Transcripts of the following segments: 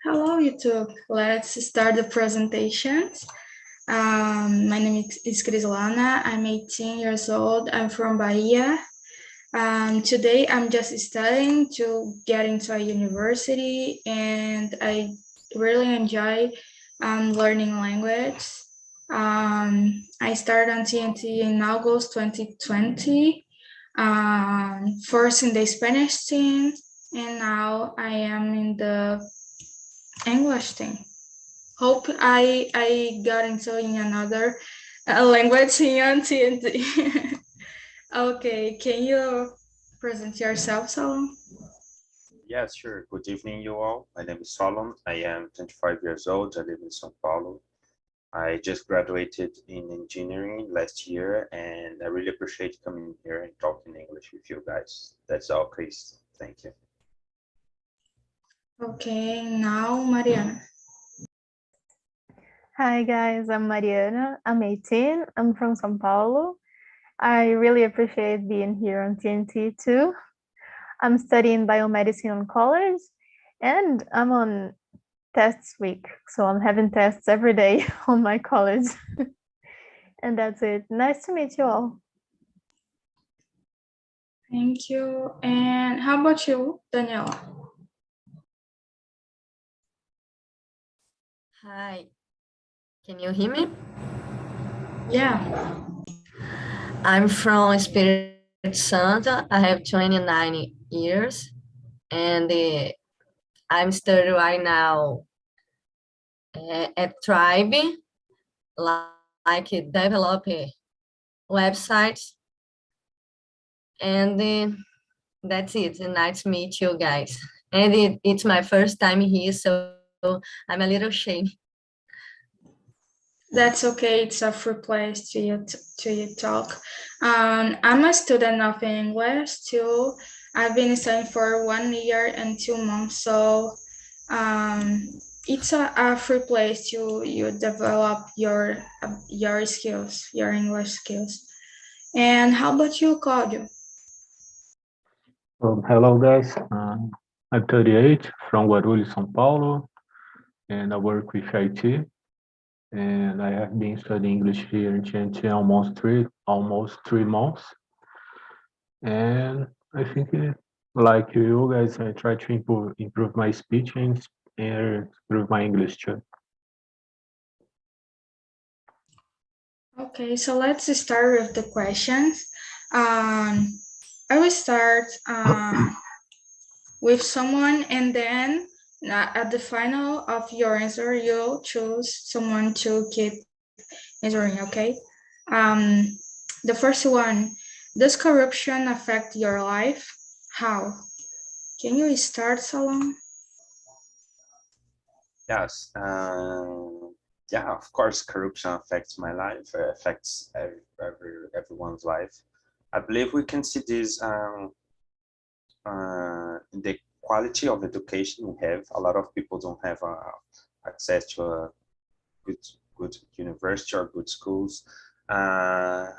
Hello, YouTube. Let's start the presentations. My name is Crislana. I'm 18 years old. I'm from Bahia. Today, I'm just studying to get into a university, and I really enjoy learning language. I started on TNT in August 2020, first in the Spanish team, and now I am in the English thing. Hope I got into in another language in TNT. Okay, can you present yourself, Solon? Yes, sure. Good evening, you all. My name is Solon. I am 25 years old. I live in São Paulo. I just graduated in engineering last year, and I really appreciate coming here and talking English with you guys. That's all, Chris. Thank you. Okay, now Mariana. Hi guys, I'm Mariana. I'm 18. I'm from São Paulo. I really appreciate being here on TNT too. I'm studying biomedicine on college and I'm on tests week. So I'm having tests every day on my college. And that's it. Nice to meet you all. Thank you. And how about you, Daniela? Hi, can you hear me? Yeah. I'm from Espírito Santo. I have 29 years and I'm studying right now at Tribe, like develop websites. And that's it. Nice to meet you guys. And it's my first time here, so I'm a little ashamed. That's okay. It's a free place to you talk. I'm a student of English too. I've been studying for 1 year and 2 months, so it's a free place to you develop your skills, your English skills. And how about you, Claudio? Hello guys, I'm 38 from Guarulhos, São Paulo, and I work with IT. And I have been studying English here in TNT almost three months. And I think, like you guys, I try to improve my speech and improve my English too. Okay, so let's start with the questions. I will start with someone, and then at the final of your answer, you'll choose someone to keep answering, okay? The first one, does corruption affect your life? How? Can you start, Salon? Yes. Yeah, of course, corruption affects my life, affects everyone's life. I believe we can see this in the quality of education we have. A lot of people don't have access to a good university or good schools. There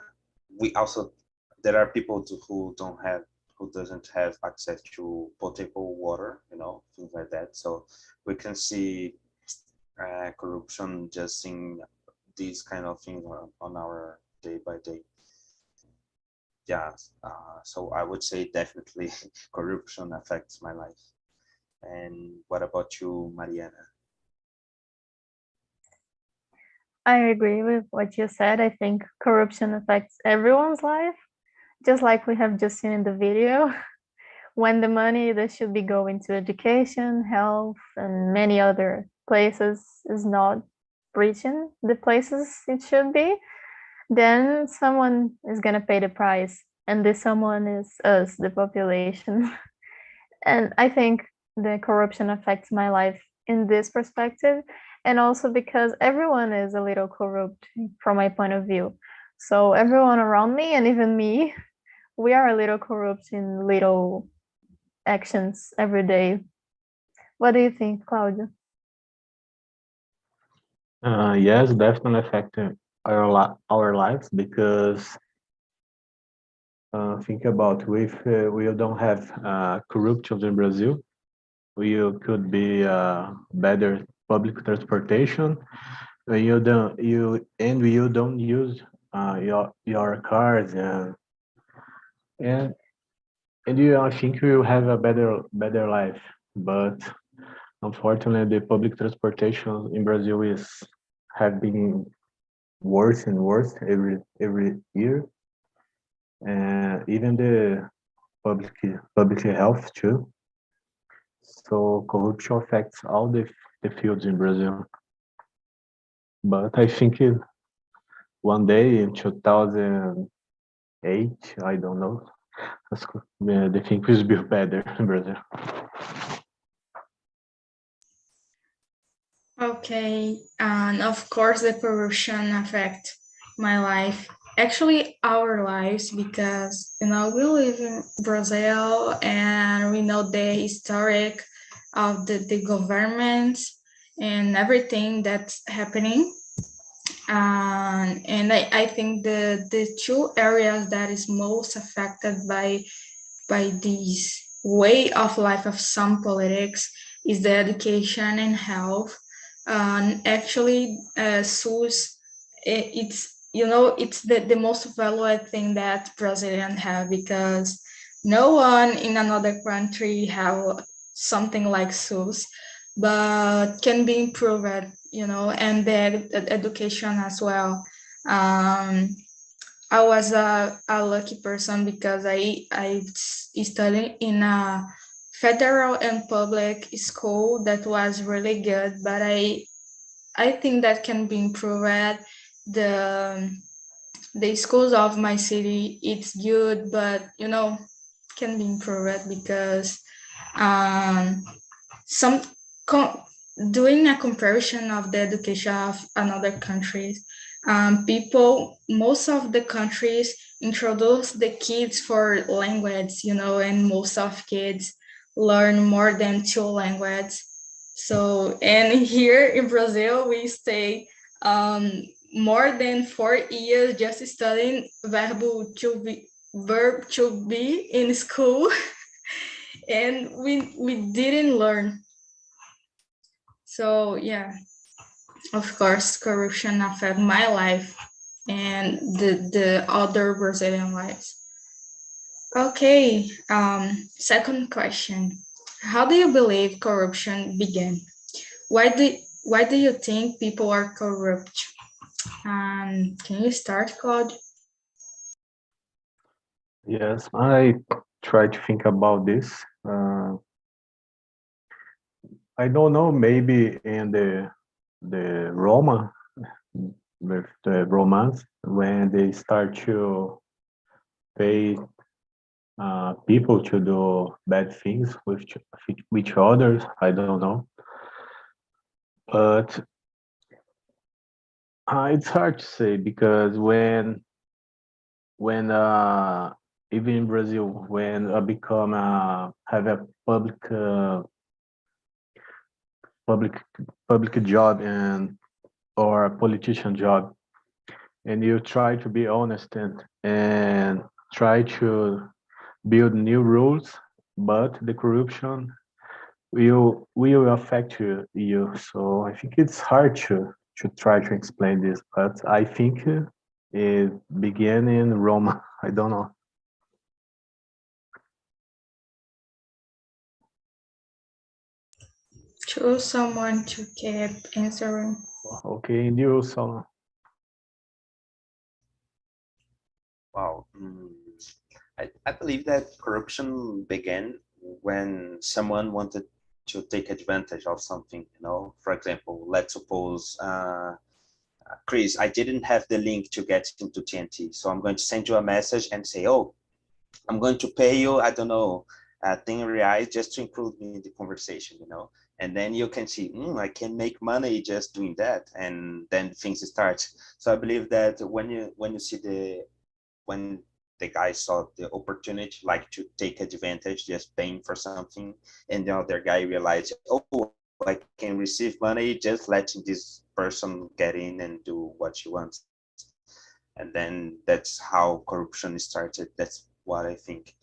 are people who doesn't have access to potable water, things like that. So we can see corruption just in these kind of things on our day by day. Yeah, so I would say definitely corruption affects my life. And what about you, Mariana? I agree with what you said. I think corruption affects everyone's life, just like we have just seen in the video. When the money that should be going to education, health, and many other places is not reaching the places it should be, then someone is going to pay the price. And this someone is us, the population. And I think the corruption affects my life in this perspective. And also because everyone is a little corrupt from my point of view. So everyone around me and even me, we are a little corrupt in little actions every day. What do you think, Claudio? Yes, definitely affect our lives because think about if we don't have corruption in Brazil, you could be better public transportation. When you don't use your cars and I think you have a better life. But unfortunately, the public transportation in Brazil have been worse and worse every year, and even the public health too. So corruption affects all the fields in Brazil. But I think one day in 2008, I don't know, the thing will be better in Brazil. Okay, and of course the corruption affect my life, actually our lives, because we live in Brazil and we know the historic of the government and everything that's happening. And I think the two areas that is most affected by this way of life of some politics is the education and health. Actually, SUS, it's the most valuable thing that Brazilians have, because no one in another country have something like SUS, but can be improved, and the education as well. I was a lucky person because I studied in a federal and public school that was really good, but I think that can be improved. The schools of my city, it's good, but can be improved, because some doing a comparison of the education of another countries, most of the countries introduce the kids for language, and most of kids learn more than two languages. So, and here in Brazil, we stay more than 4 years just studying verb to be in school, and we didn't learn. So yeah, of course, corruption affect my life and the other Brazilian lives. Okay, second question. How do you believe corruption began? Why do you think people are corrupt? Can you start, Claude? Yes, I try to think about this. I don't know, maybe in the Roma, with the Romans, when they start to pay people to do bad things with each others, I don't know. But it's hard to say, because when even in Brazil, when I become have a public job or a politician job, and you try to be honest and try to build new rules, but the corruption will affect you. So I think it's hard to try to explain this, but I think it began in Rome. I don't know. Choose someone to keep answering. Okay, and you also. Wow. I believe that corruption began when someone wanted to take advantage of something, For example, let's suppose, Chris, I didn't have the link to get into TNT, so I'm going to send you a message and say, oh, I'm going to pay you, I don't know, 10 reais just to include me in the conversation, And then you can see, I can make money just doing that, and then things start. So I believe that when you see when the guy saw the opportunity, like to take advantage, just paying for something, and the other guy realized, oh, I can receive money just letting this person get in and do what she wants. And then that's how corruption started. That's what I think.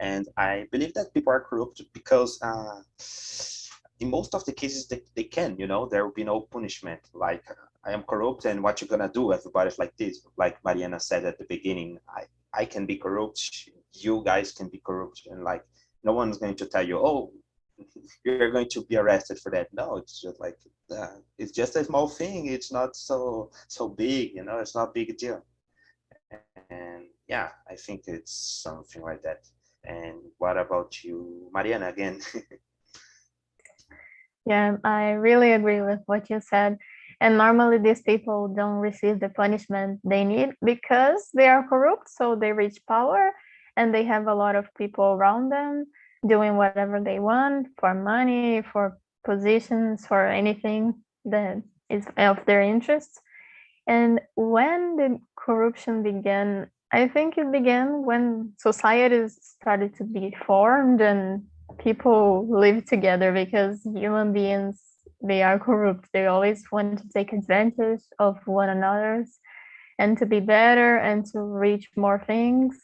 And I believe that people are corrupt because in most of the cases they can, there will be no punishment. Like, I am corrupt and what you're gonna do? Everybody's like this. Like Mariana said at the beginning, I can be corrupt, you guys can be corrupt, and like no one's going to tell you, oh, you're going to be arrested for that. No, it's just like it's just a small thing. It's not so big, it's not a big deal. And yeah, I think it's something like that. And what about you, Mariana, again? Yeah, I really agree with what you said. And normally these people don't receive the punishment they need because they are corrupt. So they reach power and they have a lot of people around them doing whatever they want for money, for positions, for anything that is of their interest. And when the corruption began, I think it began when societies started to be formed and people live together, because human beings, they are corrupt. They always want to take advantage of one another's and to be better and to reach more things.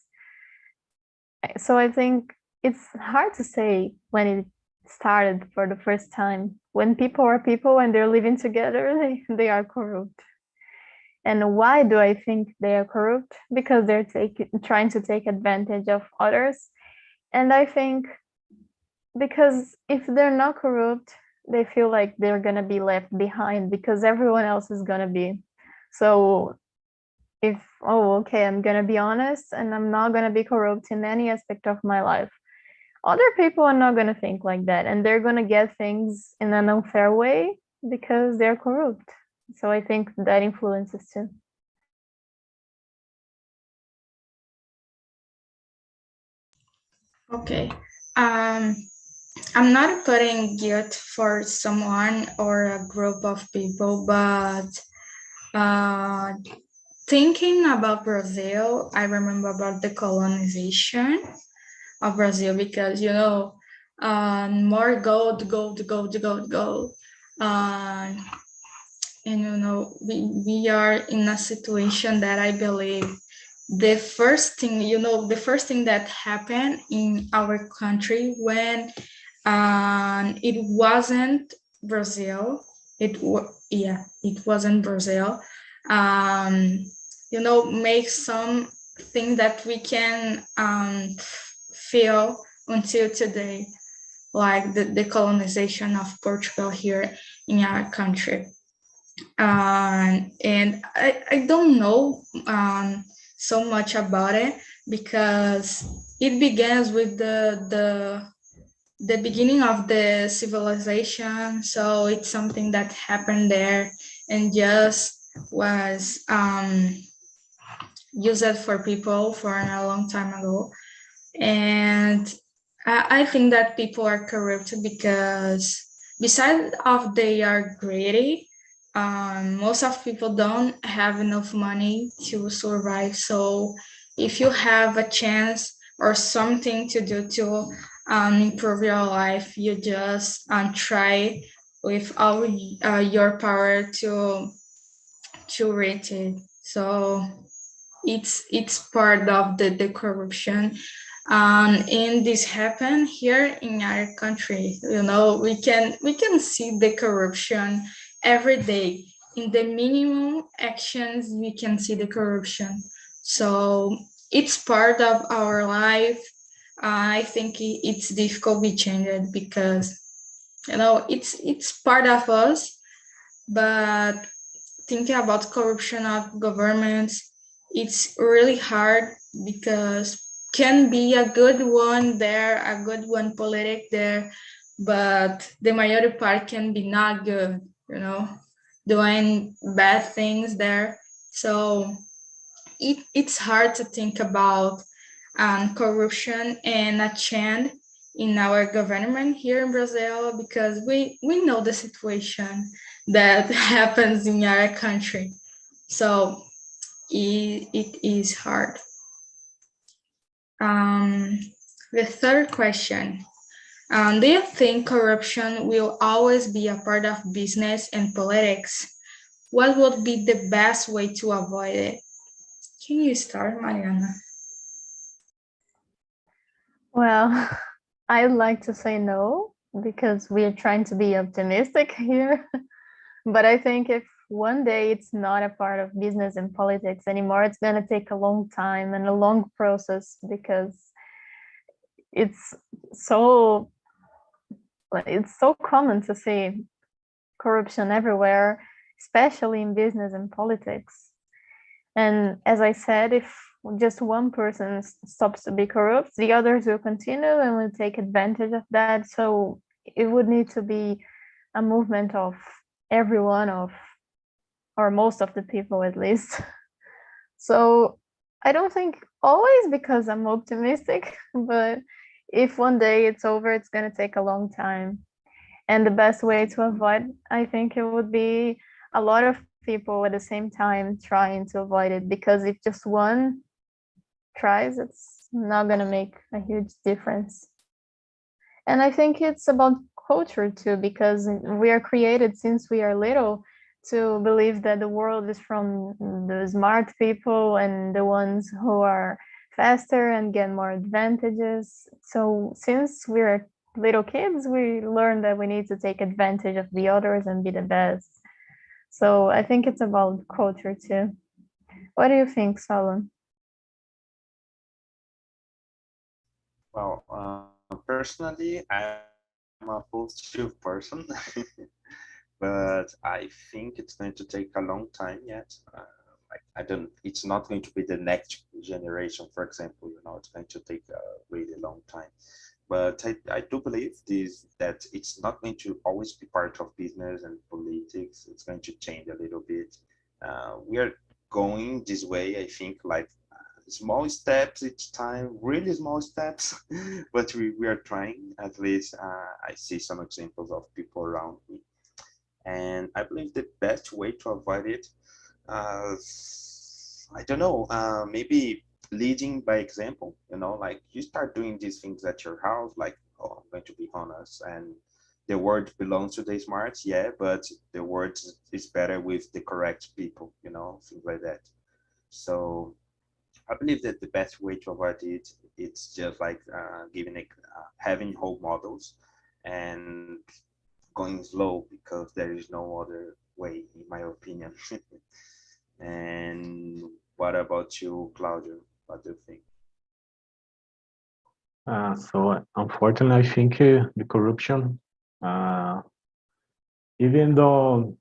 So I think it's hard to say when it started for the first time. When people are people and they're living together, they are corrupt. And why do I think they are corrupt? Because they're trying to take advantage of others. And I think because if they're not corrupt, they feel like they're going to be left behind because everyone else is going to be. So if, okay, I'm going to be honest and I'm not going to be corrupt in any aspect of my life, other people are not going to think like that. And they're going to get things in an unfair way because they're corrupt. So I think that influences too. Okay. I'm not putting guilt for someone or a group of people, but thinking about Brazil, I remember about the colonization of Brazil because, more gold. And, we are in a situation that I believe the first thing that happened in our country when it wasn't Brazil, it wasn't Brazil, make something that we can feel until today, like the colonization of Portugal here in our country. And I don't know so much about it because it begins with the beginning of the civilization. So it's something that happened there and just was used for people for a long time ago. And I think that people are corrupt because besides of they are greedy, most of people don't have enough money to survive. So if you have a chance or something to do to improve your life, you just try with all your power to reach it. So it's part of the corruption. And this happened here in our country. We can see the corruption every day. In the minimum actions, we can see the corruption. So it's part of our life. I think it's difficult to change it because it's part of us. But thinking about corruption of governments, it's really hard because can be a good one there, a good one politic there, but the majority part can be not good, doing bad things there. So it's hard to think about corruption and a change in our government here in Brazil because we know the situation that happens in our country. So it is hard. The third question, do you think corruption will always be a part of business and politics? What would be the best way to avoid it? Can you start, Mariana? Well, I'd like to say no, because we are trying to be optimistic here. But I think if one day it's not a part of business and politics anymore, it's going to take a long time and a long process, because it's so common to see corruption everywhere, especially in business and politics. And as I said, if just one person stops to be corrupt, the others will continue and will take advantage of that. So it would need to be a movement of everyone, or most of the people at least. So I don't think always, because I'm optimistic, but if one day it's over, it's going to take a long time. And the best way to avoid, I think it would be a lot of people at the same time trying to avoid it, because if just one tries, it's not going to make a huge difference. And I think it's about culture too, because we are created since we are little to believe that the world is from the smart people and the ones who are faster and get more advantages. So since we're little kids, we learn that we need to take advantage of the others and be the best. So I think it's about culture too. What do you think, Solon? Well, personally, I'm a positive person, but I think it's going to take a long time yet. It's not going to be the next generation, for example, it's going to take a really long time. But I do believe that it's not going to always be part of business and politics. It's going to change a little bit. We are going this way, I think, like small steps each time, really small steps, but we are trying. At least I see some examples of people around me. And I believe the best way to avoid it, I don't know, maybe leading by example, like you start doing these things at your house, like, oh, I'm going to be honest, and the word belongs to the smarts, yeah, but the word is better with the correct people, things like that. So I believe that the best way to avoid it, it's just like having role models and going slow, because there is no other way, in my opinion. And what about you, Claudio? What do you think? So unfortunately, I think the corruption, even though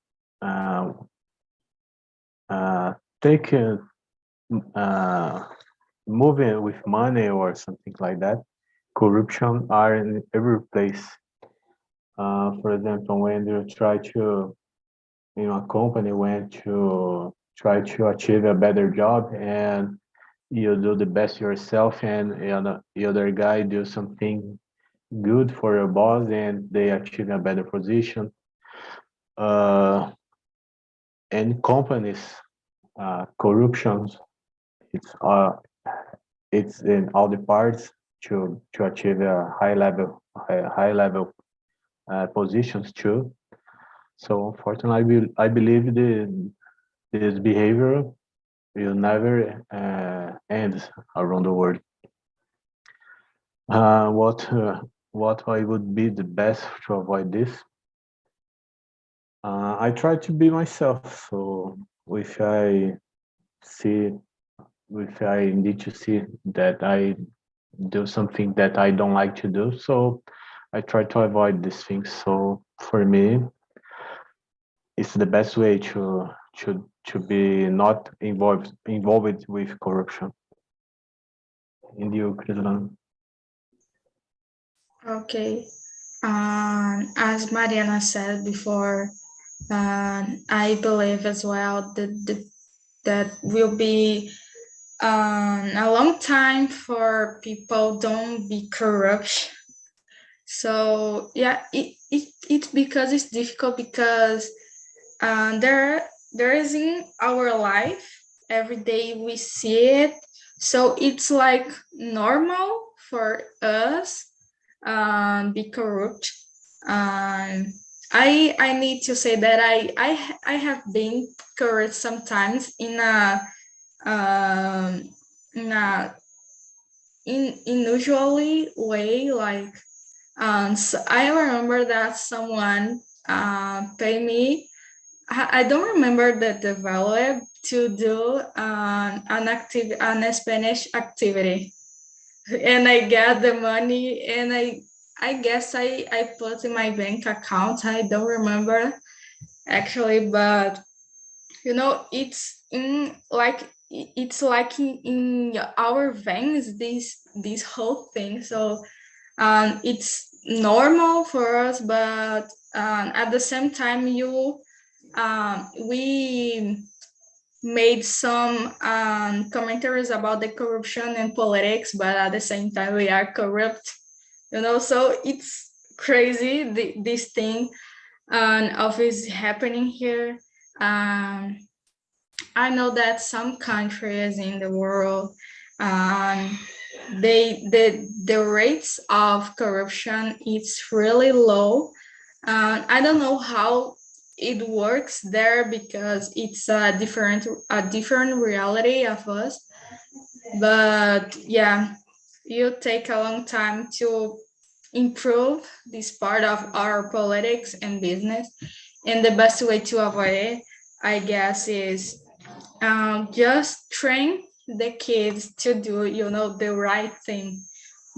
take moving with money or something like that, corruption are in every place. For example, when you try to, a company went to try to achieve a better job, and you do the best yourself, and the other guy do something good for your boss, and they achieve a better position. Uh, and companies, corruptions, it's uh, it's in all the parts to achieve a high level positions too. So unfortunately, I believe this behavior will never end around the world. What I would be the best to avoid this? I try to be myself. So if I need to see that I do something that I don't like to do, so I try to avoid these things. So for me, it's the best way to be not involved with corruption. In you, Krislan. Okay. As Mariana said before, I believe as well that will be a long time for people don't be corrupt. So yeah, it's because it's difficult, because there is in our life every day we see it, so it's like normal for us be corrupt. I need to say that I have been corrupt sometimes in a in usually way, like so I remember that someone paid me. I don't remember the value to do an Spanish activity, and I got the money, and I guess I put in my bank account. I don't remember actually, but it's in our veins, this whole thing. So it's normal for us, but at the same time, we made some commentaries about the corruption and politics, but at the same time we are corrupt, so it's crazy, this thing of is happening here. I know that some countries in the world, the rates of corruption is really low. I don't know how it works there, because it's a different reality of us. But yeah, you take a long time to improve this part of our politics and business, and the best way to avoid it, I guess, is just train the kids to do the right thing,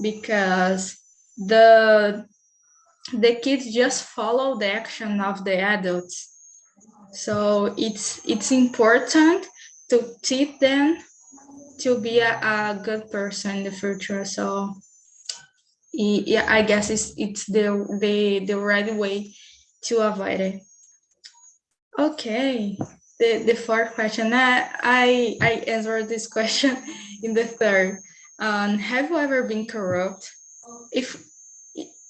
because the kids just follow the action of the adults. So it's important to teach them to be a good person in the future. So yeah, I guess it's the right way to avoid it. Okay, the fourth question. I answered this question in the third. Have you ever been corrupt? If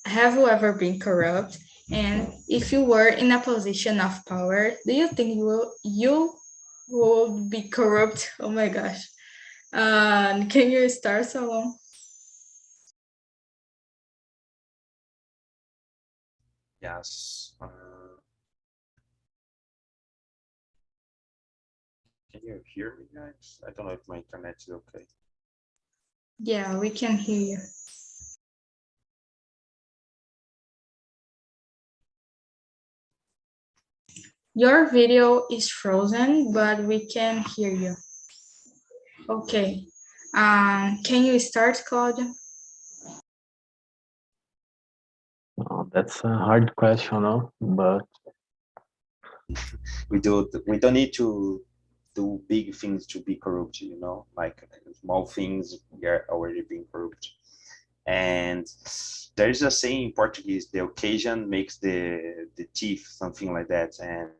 Have you ever been corrupt? And if you were in a position of power, do you think you would be corrupt? Oh my gosh. Can you start, Salon? Yes. Can you hear me, guys? I don't know if my internet is okay. Yeah, we can hear you. Your video is frozen, but we can hear you. Okay. Can you start, Claudia? That's a hard question, no? But We don't need to do big things to be corrupt, like small things we are already being corrupt. And there is a saying in Portuguese: the occasion makes the thief, something like that. And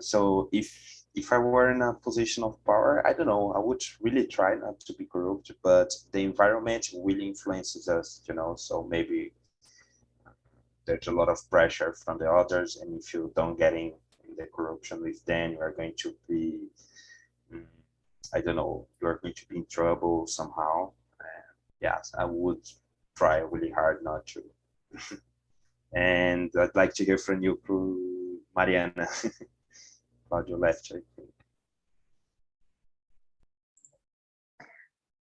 so if I were in a position of power, I don't know, I would really try not to be corrupt, but the environment will influences us, so maybe there's a lot of pressure from the others, and if you don't get in the corruption with them, you are going to be, I don't know, you are going to be in trouble somehow. Yes, I would try really hard not to. And I'd like to hear from you, Mariana. About your left, I think.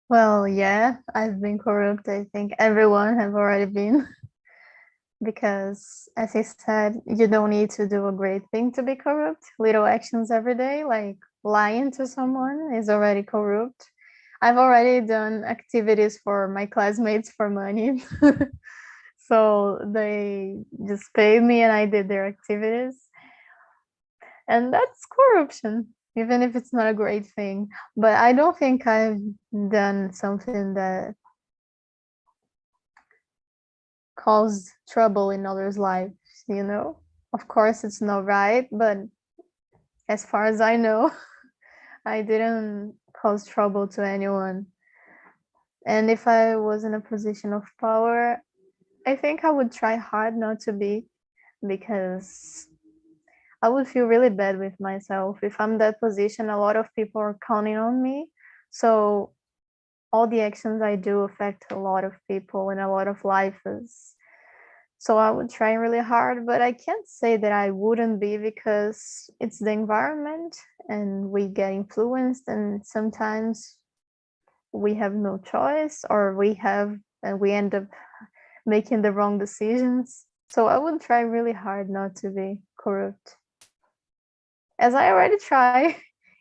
Well, yeah, I've been corrupt. I think everyone have already been. Because, as I said, you don't need to do a great thing to be corrupt. Little actions every day, like lying to someone, is already corrupt. I've already done activities for my classmates for money. So they just paid me and I did their activities. And that's corruption, even if it's not a great thing. But I don't think I've done something that caused trouble in others' lives, Of course, it's not right, but as far as I know, I didn't cause trouble to anyone. And if I was in a position of power, I think I would try hard not to be, because I would feel really bad with myself. If I'm in that position, a lot of people are counting on me. So all the actions I do affect a lot of people and a lot of lives. So I would try really hard, but I can't say that I wouldn't be, because it's the environment and we get influenced, and sometimes we have no choice, or we end up making the wrong decisions. So I would try really hard not to be corrupt, as I already try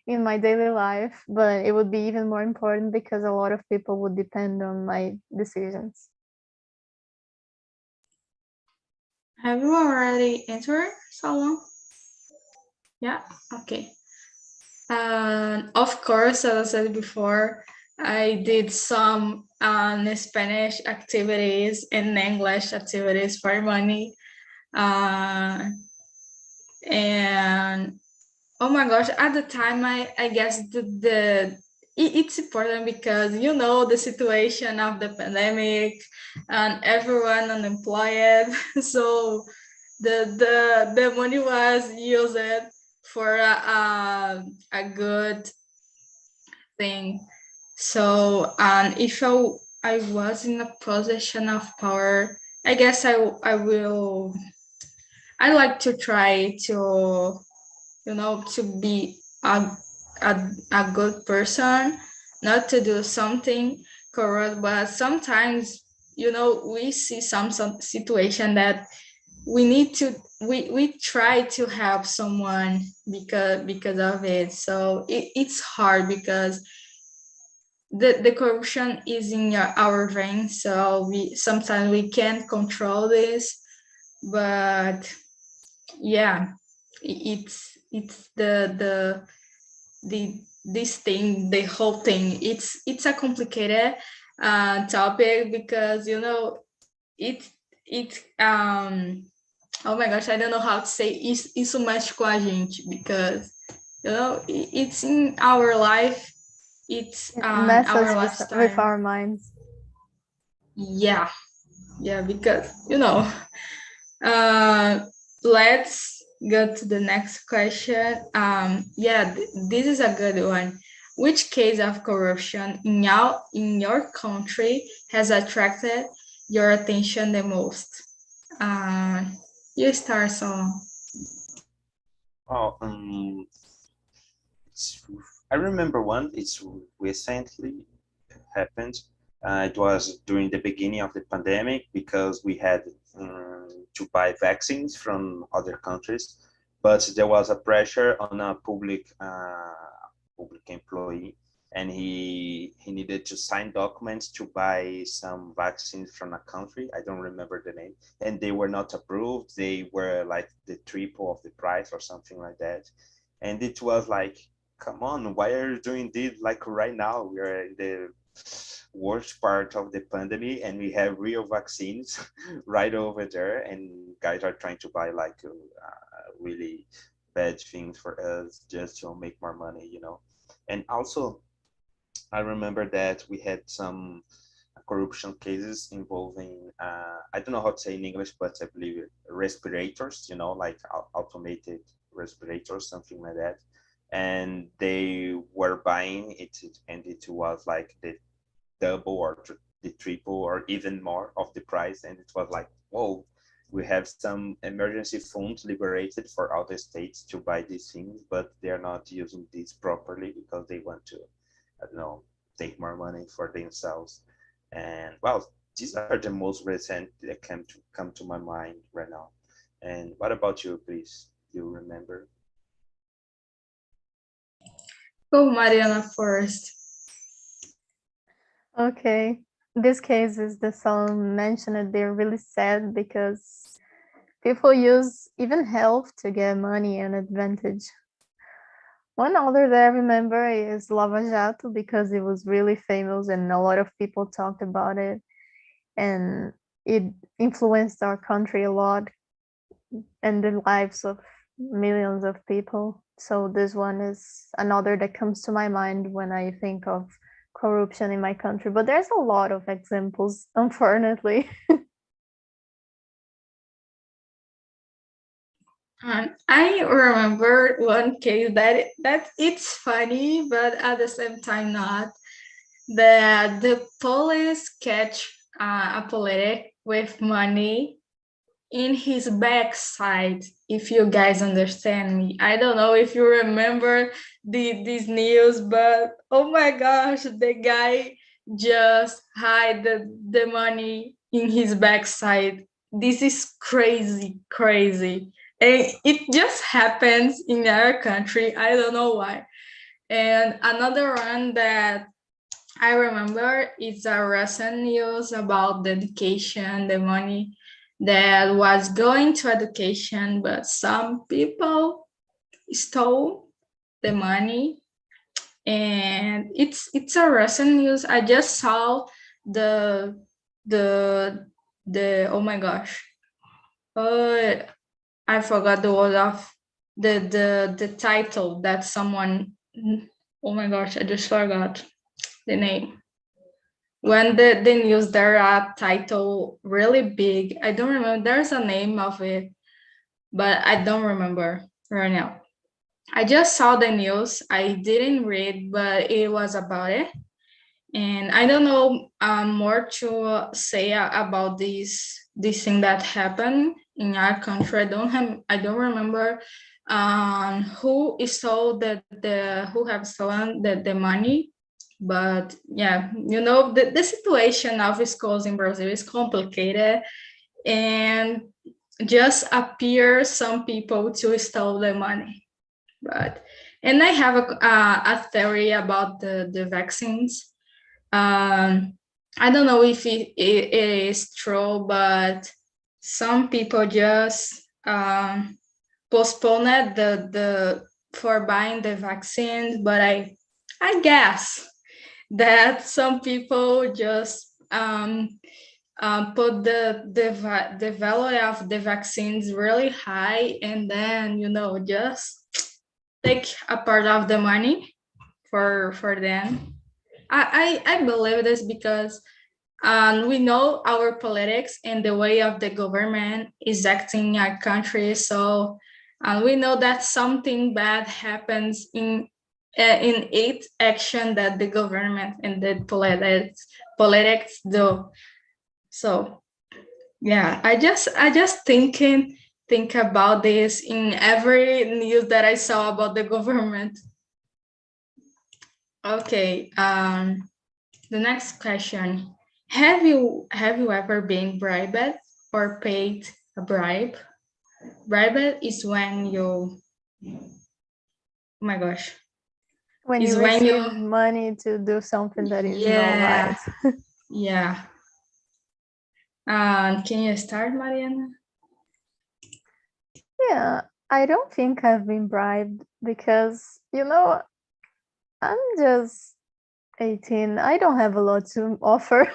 in my daily life, but it would be even more important because a lot of people would depend on my decisions. Have you already answered, Salon? Yeah, okay. Of course, as I said before, I did some Spanish activities and English activities for money. And oh my gosh, at the time, I guess it's important because the situation of the pandemic and everyone unemployed. So the money was used for a good thing. So if I was in a position of power, I guess I like to try to to be a good person, not to do something corrupt. But sometimes we see some situation that we need to we try to help someone because of it. So it's hard because the corruption is in our veins, so sometimes we can't control this. But yeah, it's this thing, the whole thing, it's a complicated topic because it oh my gosh, I don't know how to say isso mexe com a gente, because it's in our life, it's Messes our with lifestyle. our minds. Yeah, because let's go to the next question. This is a good one. Which case of corruption in your country has attracted your attention the most? You start, so. Oh, I remember one. It's recently happened. It was during the beginning of the pandemic because we had to buy vaccines from other countries, but there was a pressure on a public employee, and he needed to sign documents to buy some vaccines from a country. I don't remember the name, and they were not approved. They were like the triple of the price or something like that, and it was like, come on, why are you doing this like right now? We are in the worst part of the pandemic and we have real vaccines right over there, and guys are trying to buy like really bad things for us just to make more money. And also I remember that we had some corruption cases involving I don't know how to say in English, but I believe respirators, like automated respirators, something like that. And they were buying it, and it was like the double or the triple or even more of the price. And it was like, whoa, we have some emergency funds liberated for other states to buy these things, but they're not using these properly because they want to, I don't know, take more money for themselves. And well, these are the most recent that come to my mind right now. And what about you, please? Do you remember? Go, Mariana, first. Okay. These cases that someone mentioned, they're really sad because people use even health to get money and advantage. One other that I remember is Lava Jato because it was really famous and a lot of people talked about it, and it influenced our country a lot and the lives of millions of people. So this one is another that comes to my mind when I think of corruption in my country, but there's a lot of examples, unfortunately. I remember one case that it's funny, but at the same time not. That the police catch a politic with money in his backside. If you guys understand me, I don't know if you remember this news, but oh my gosh, the guy just hide the money in his backside. This is crazy, crazy. And it just happens in our country. I don't know why. And another one that I remember is a recent news about the education, the money that was going to education, but some people stole the money. And it's a recent news. I just saw the oh my gosh, I forgot the word of the title that someone, oh my gosh, I just forgot the name. When the news, there are title really big. I don't remember, there's a name of it, but I don't remember right now. I just saw the news. I didn't read, but it was about it. And I don't know more to say about this thing that happened in our country. I don't remember who stole who have stolen the money. But yeah, you know, the situation of schools in Brazil is complicated, and just appear some people to steal the money. But and I have a theory about the vaccines. I don't know if it is true, but some people just postponed the for buying the vaccines. But I guess that some people just put the value of the vaccines really high, and then, you know, just take a part of the money for them. I believe this because we know our politics and the way of the government is acting in our country. So we know that something bad happens in each action that the government and the politics do. So yeah, I just think about this in every news that I saw about the government. Okay, the next question. Have you ever been bribed or paid a bribe? Bribed is when you, oh my gosh. When Is you when you, receive money to do something that is not yeah, right. yeah. Can you start, Mariana? Yeah, I don't think I've been bribed because, you know, I'm just 18. I don't have a lot to offer.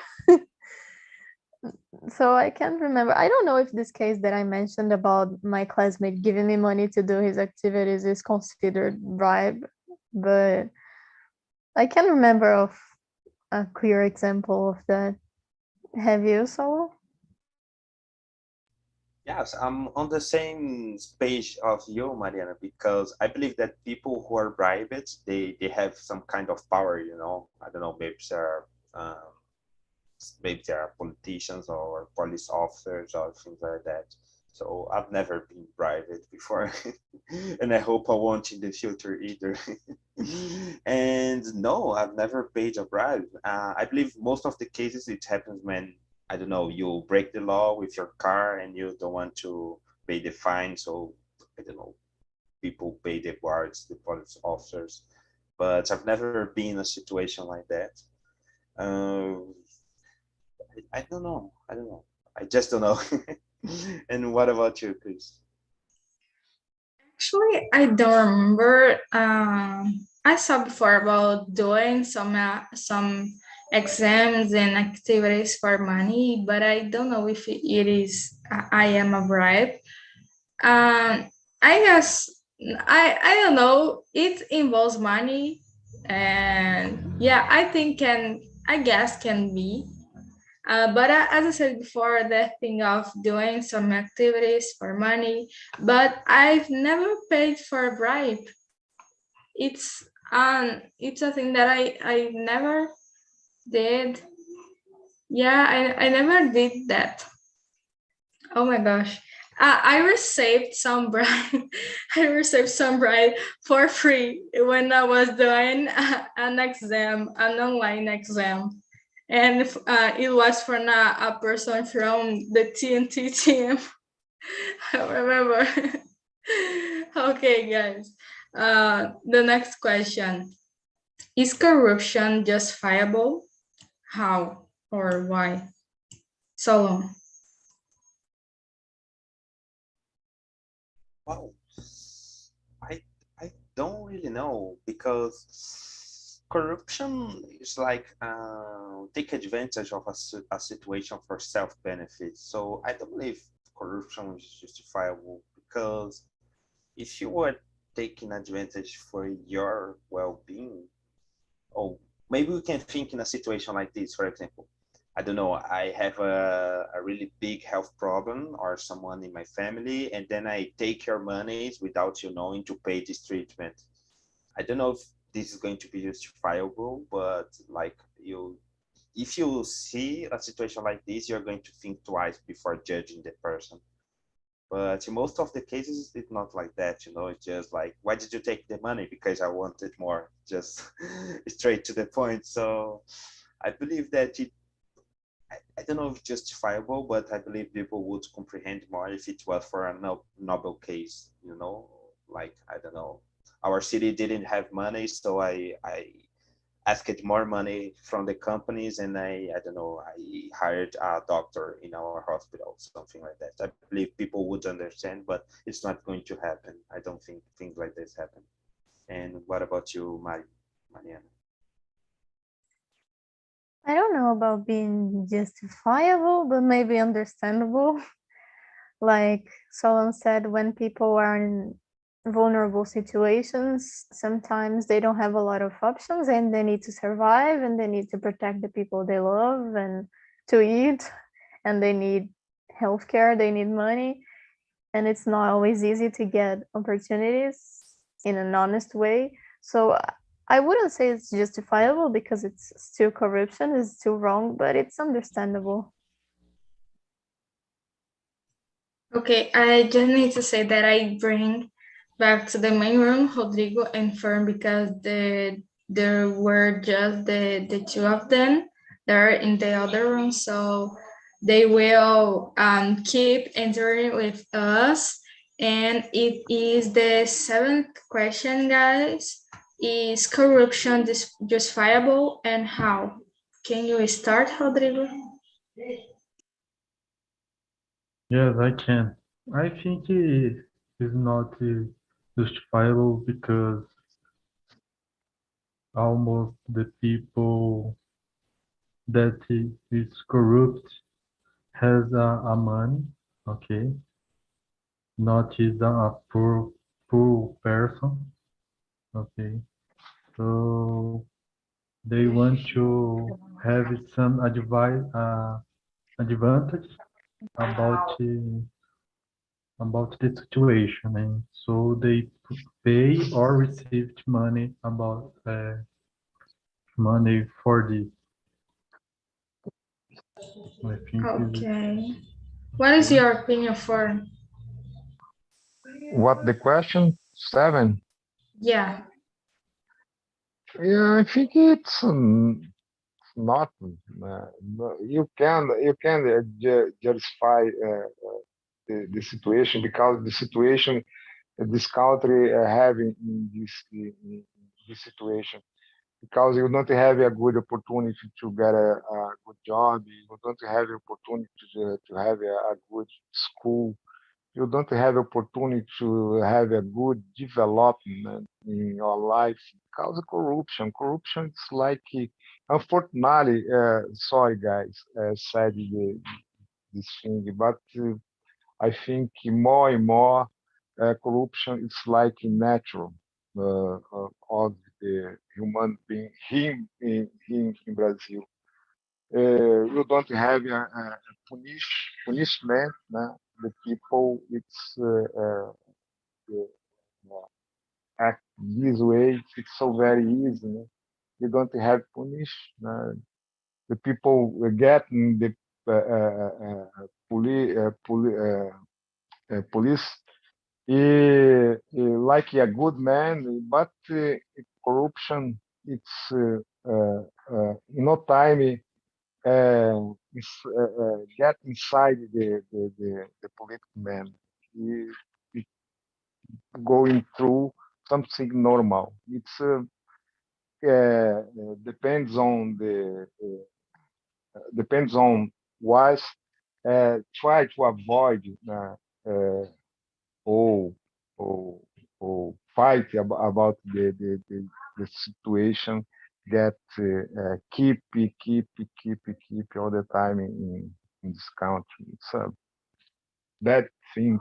So I can't remember. I don't know if this case that I mentioned about my classmate giving me money to do his activities is considered bribe, but I can't remember of a clear example of that. Have you, Solo? Yes, I'm on the same page of you, Mariana, because I believe that people who are bribed, they have some kind of power, you know. I don't know, maybe they are politicians or police officers or things like that. So I've never been bribed before, and I hope I won't in the future either. And no, I've never paid a bribe. I believe most of the cases it happens when, I don't know, you break the law with your car and you don't want to pay the fine. So I don't know, people pay the guards, the police officers. But I've never been in a situation like that. Uh, I don't know. I don't know. I just don't know. And what about you, Chris? Actually, I don't remember. I saw before about doing some exams and activities for money, but I don't know if it is I am a bribe. I guess I don't know. It involves money, and yeah, I think I guess can be. But as I said before, the thing of doing some activities for money, but I've never paid for a bribe. It's a thing that I never did. Yeah, I never did that. Oh my gosh. I received some bribe. I received some bribe for free when I was doing an exam, an online exam. and it was from a person from the TNT team. I remember. Okay, guys. The next question. Is corruption justifiable? How or why? Solon. Wow. I don't really know, because corruption is like take advantage of a situation for self-benefit. So I don't believe corruption is justifiable, because if you were taking advantage for your well-being, or maybe we can think in a situation like this, for example. I don't know, I have a really big health problem or someone in my family, and then I take your monies without you knowing to pay this treatment. I don't know if this is going to be justifiable, but like if you see a situation like this, you're going to think twice before judging the person. But in most of the cases, it's not like that, it's just like, why did you take the money? Because I wanted more, just straight to the point. So I believe that I don't know if it's justifiable, but I believe people would comprehend more if it was for a noble case, like, I don't know, our city didn't have money, so I asked more money from the companies, and I don't know, I hired a doctor in our hospital, something like that. I believe people would understand, but it's not going to happen. I don't think things like this happen. And what about you, Mariana? I don't know about being justifiable, but maybe understandable. Like Solon said, when people are in vulnerable situations, sometimes they don't have a lot of options and they need to survive and they need to protect the people they love and to eat, and they need healthcare, they need money, and it's not always easy to get opportunities in an honest way. So I wouldn't say it's justifiable because it's still corruption, it's still wrong, but it's understandable. Okay, I just need to say that I bring back to the main room Rodrigo and Fern, because there were just the two of them there in the other room, so they will keep entering with us. And it is the seventh question, guys. Is corruption justifiable, and how? Can you start, Rodrigo? Yes, I can. I think it is not justifiable because almost the people that is corrupt has a money, okay, not is a poor person, okay. So they want to have some advantage about the situation, and so they pay or received money about money for this. I think Okay. What is your opinion for? What the question? 7. Yeah. Yeah, I think it's not. You can justify the situation, because the situation this country having in this situation, because you don't have a good opportunity to get a good job, you don't have the opportunity to have a good school, you don't have opportunity to have a good development in your life, because of corruption. Corruption is like, unfortunately, sorry guys, said this thing, but I think more and more corruption is like natural of the human being in Brazil. You don't have a punishment. The people, it's act this way. It's so very easy. You don't have punish. The people get the police like a good man, but corruption, it's in no time get inside the political man. He going through something normal. It's depends on depends on what try to avoid or or fight about the situation that keep all the time in this country. It's a bad thing.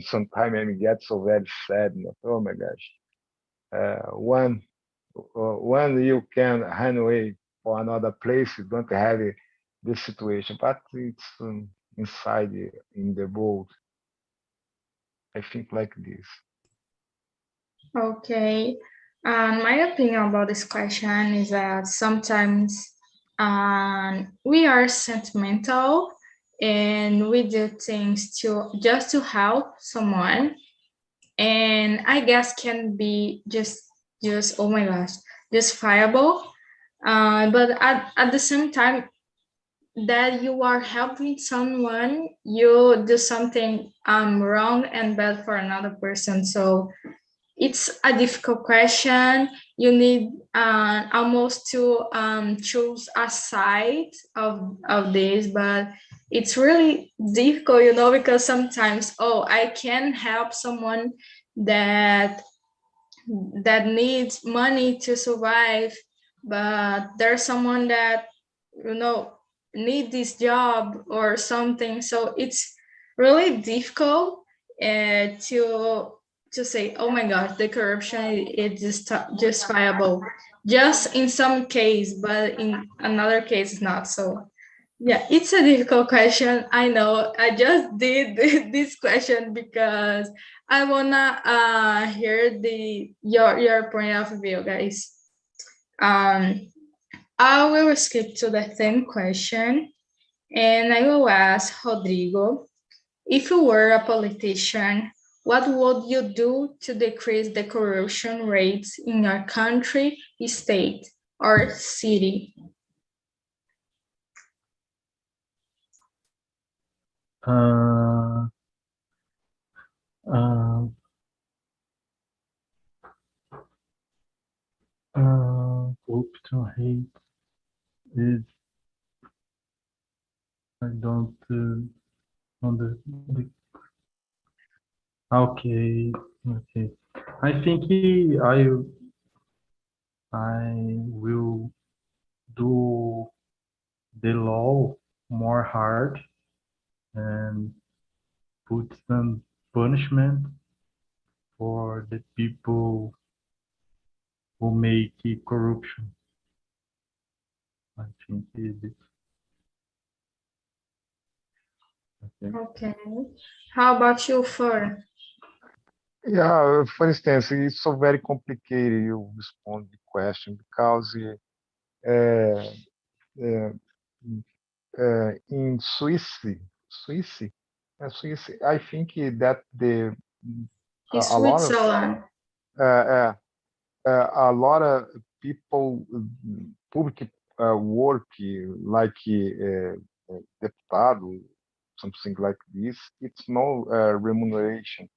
Sometimes I get so very sad. Oh my gosh. When you can run away for another place, you don't have this situation, but it's inside in the world. I think like this. Okay. My opinion about this question is that sometimes we are sentimental and we do things just to help someone, and I guess can be just oh my gosh, justifiable. But at the same time that you are helping someone, you do something wrong and bad for another person. So it's a difficult question. You need almost to choose a side of this, but it's really difficult, because sometimes, I can help someone that needs money to survive, but there's someone that need this job or something. So it's really difficult to say, oh my God, the corruption is justifiable, just in some case, but in another case not. So yeah, it's a difficult question. I know. I just did this question because I wanna hear your point of view, guys. I will skip to the same question, and I will ask Rodrigo, if you were a politician, what would you do to decrease the corruption rates in your country, state, or city? Corruption rate is I don't okay. I think I will do the law more hard and put some punishment for the people who make corruption. I think it. Okay. How about you, Fer? Yeah, for instance, it's so very complicated you respond the question because in Swiss, I think that a lot of Switzerland. a lot of people public work like deputado, something like this. It's no remuneration.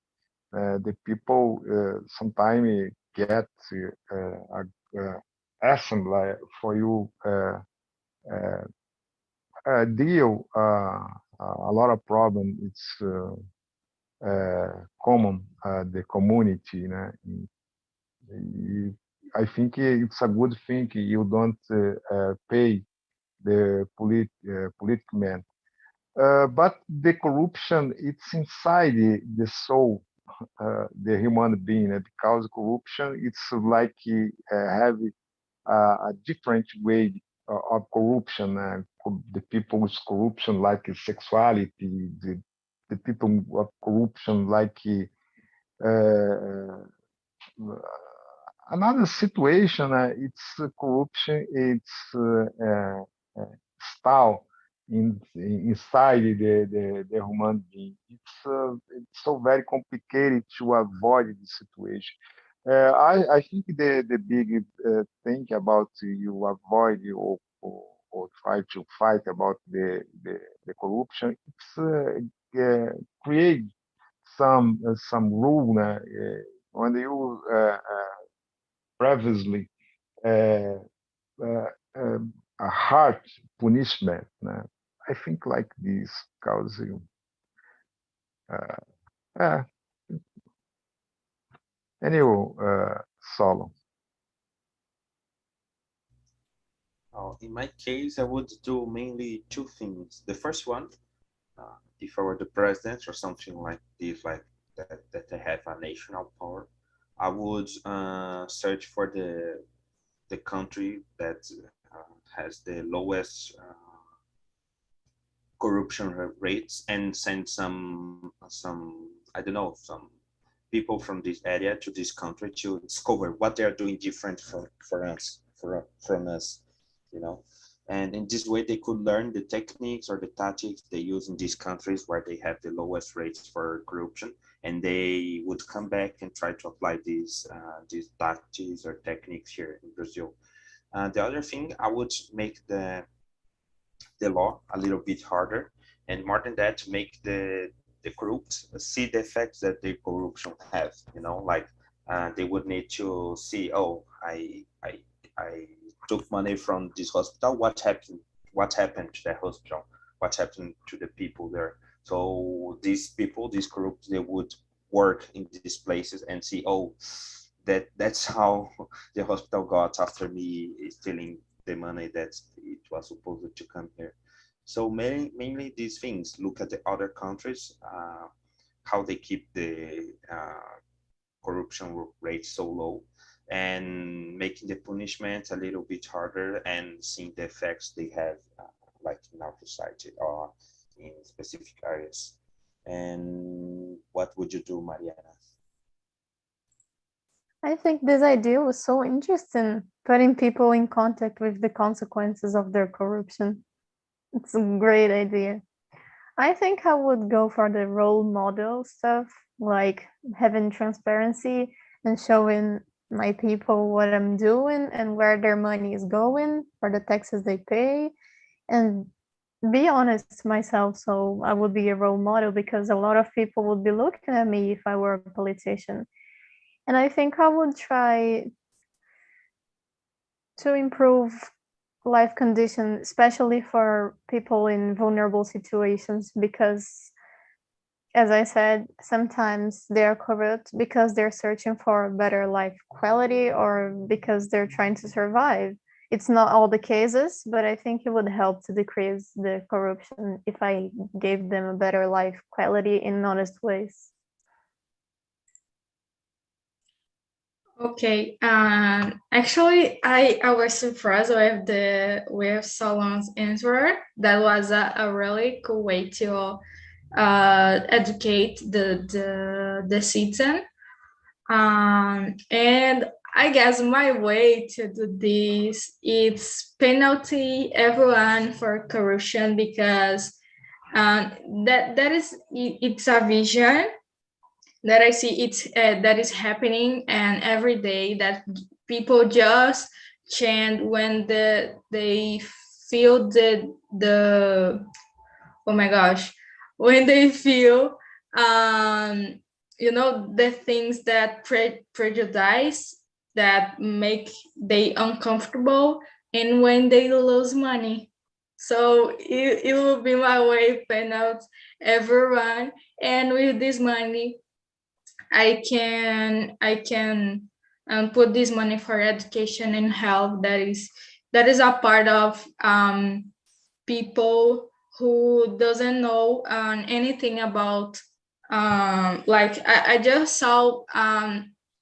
The people sometimes get assembly for you deal a lot of problem. It's common the community. I think it's a good thing you don't pay the political man. But the corruption, it's inside the soul, the human being, because corruption, it's like have a different way of corruption. The people's corruption, like sexuality, the people of corruption, like another situation. It's corruption. It's style inside the human being. It's so very complicated to avoid the situation. I think the big thing about you avoid or try to fight about the corruption. It's create some rule when you previously a hard punishment. I think like this causing anyway, solo. In my case, I would do mainly two things. The first one, if I were the president or something like this, like that I have a national power, I would search for the country that has the lowest corruption rates and send some I don't know, some people from this area to this country to discover what they are doing different from us, you know. And in this way, they could learn the techniques or the tactics they use in these countries where they have the lowest rates for corruption, and they would come back and try to apply these tactics or techniques here in Brazil. The other thing, I would make the law a little bit harder, and more than that, to make the corrupt see the effects that the corruption have. You know, like they would need to see, oh, I took money from this hospital. What happened? What happened to that hospital? What happened to the people there? So these people, these corrupt, they would work in these places and see, oh, that's how the hospital got after me stealing the money that it was supposed to come here. So mainly these things, look at the other countries, how they keep the corruption rate so low, and making the punishment a little bit harder and seeing the effects they have, like in our society or in specific areas. And what would you do, Mariana? I think this idea was so interesting, putting people in contact with the consequences of their corruption. It's a great idea. I think I would go for the role model stuff, like having transparency and showing my people what I'm doing and where their money is going, or the taxes they pay, and be honest myself. So I would be a role model because a lot of people would be looking at me if I were a politician. And I think I would try to improve life conditions, especially for people in vulnerable situations, because, as I said, sometimes they're corrupt because they're searching for better life quality or because they're trying to survive. It's not all the cases, but I think it would help to decrease the corruption if I gave them a better life quality in honest ways. Okay, actually, I was surprised with Solon's answer. That was a really cool way to educate the citizen. And I guess my way to do this is penalty everyone for corruption, because it's a vision that I see that is happening, and every day that people just chant when they feel the oh my gosh, when they feel the things that prejudice, that make they uncomfortable, and when they lose money. So it will be my way to out everyone, and with this money I can put this money for education and health. That is a part of people who doesn't know anything about like I just saw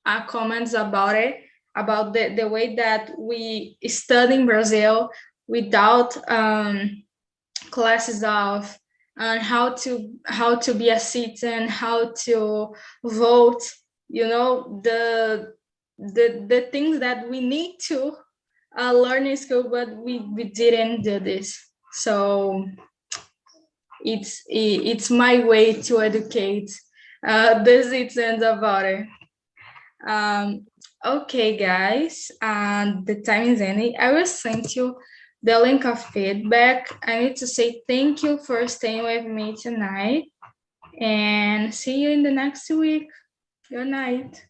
comments about it, about the way that we study in Brazil without classes of how to be a citizen, how to vote, the things that we need to learn in school, but we didn't do this. So it's my way to educate the citizens about it. Okay, guys, the time is ending. I will send you the link of feedback. I need to say thank you for staying with me tonight, and see you in the next week. Good night.